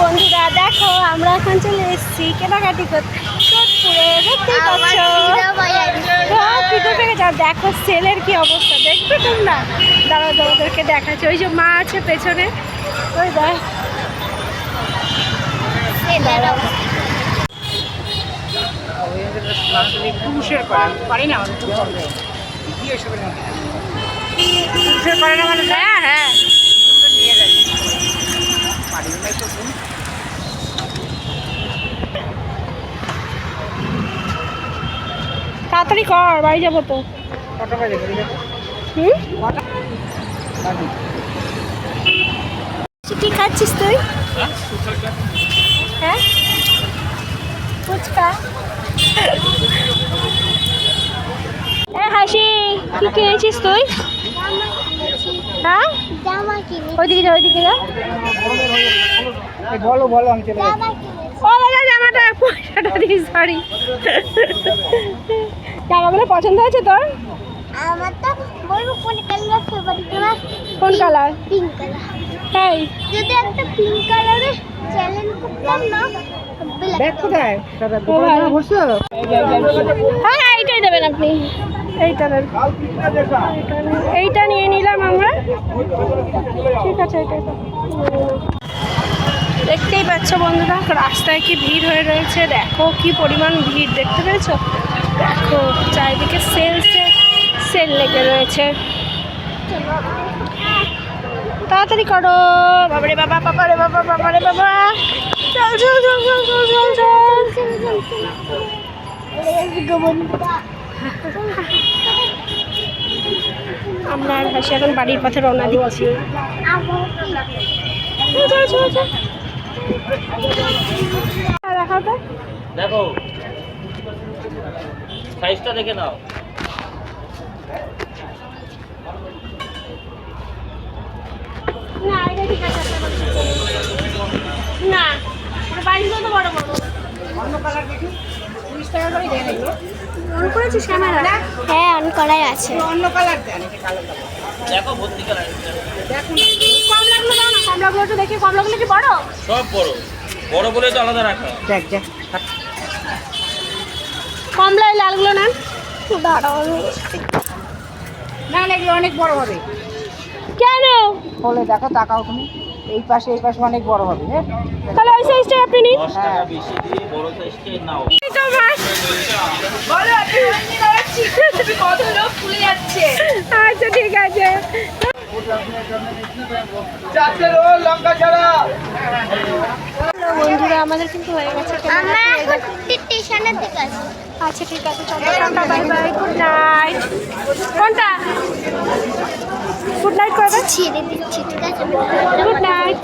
বন্ধুরা দেখো আমরা এখন চলে এসেছি কেনাকাটি করতে সোদপুরে, দেখতেই পাচ্ছ থেকে যাও। দেখো সেলের কি অবস্থা দেখবে তোমরা, দাঁড়াও তোমাদেরকে দেখাচ্ছি। ওই যে মা আছে পেছনে, ওই দেখ হ্যাঁ হ্যাঁ তাড়াতাড়ি কর, বাড়ি যাবো তো। কি খাচ্ছিস তুই? হ্যাঁ ফুচকা। হাসি কি কিনেছিস তুই? হ্যাঁ ওইদিকে যা, ওইদিকে যা। বলো বলো আমি চলে ও দাদা জামাটা পয়সাটা দিস, সরি। জামাগুলো পছন্দ হয়েছে তোর? আমার তো বলবো কোন কালার ফেভারিট তোমার? কোন কালার? Pink colour. তাই যদি একটা পিঙ্ক কালারে চ্যালেঞ্জ করতাম না, ব্যাগ কোথায়? দোকানে বসছো? হ্যাঁ এইটাই দেবেন আপনি, এইটা দেন। এইটা নিয়ে নিলাম আমরা, ঠিক আছে। এইটাই তো দেখতেই পাচ্ছ বন্ধুরা, রাস্তায় কি ভিড় হয়ে রয়েছে, দেখো কি পরিমাণ ভিড়, দেখতে পেয়েছো? দেখো চারিদিকে সেল লেগে রয়েছে। তাড়াতাড়ি করো, বাবারে বাবা, বাবারে বাবা, বাবারে বাবা, চল চল চল চল চল চল চল। আমরা আর হাসি এখন বাড়ির পথে রওনা দিচ্ছি। দেখো সাইজটা দেখে নাও। না এটা ঠিক আছে, না বাড়িতে তো বড় বড়। অন্য কালার দেখি 30 টাকা করে দেন এগুলো। অন করেছিস ক্যামেরা? হ্যাঁ অন করাই আছে। অন্য কালার দেন, এটা কালো কালার। দেখো ভর্তি কালার দেখুন কমলাগুলো দাও না, কমলাগুলো একটু দেখি। কমলাগুলো কি বড়? সব বড় বড় বলে তো আলাদা রাখা। দেখ দেখ কমলা এই লালগুলো নেন। দাঁড়াও না না এগুলো অনেক বড় হবে। কেন? বলে দেখো, তাকাও তুমি, এই পাশে অনেক বড় হবে। হ্যাঁ তাহলে ওই সাইজটাই আপনি নিন। 10 টাকা বেশি দিয়ে বড় সাইজটাই নাও। আচ্ছা ঠিক আছে। বন্ধুরা আমাদের কিন্তু হয়ে গেছে আমরা এখন স্টেশনের দিকে আছি। আচ্ছা ঠিক আছে, চলো tata, bye bye, good night. কোনটা? গুড নাইট করে ছিঁড়ে দিচ্ছি, ঠিক আছে? Good night.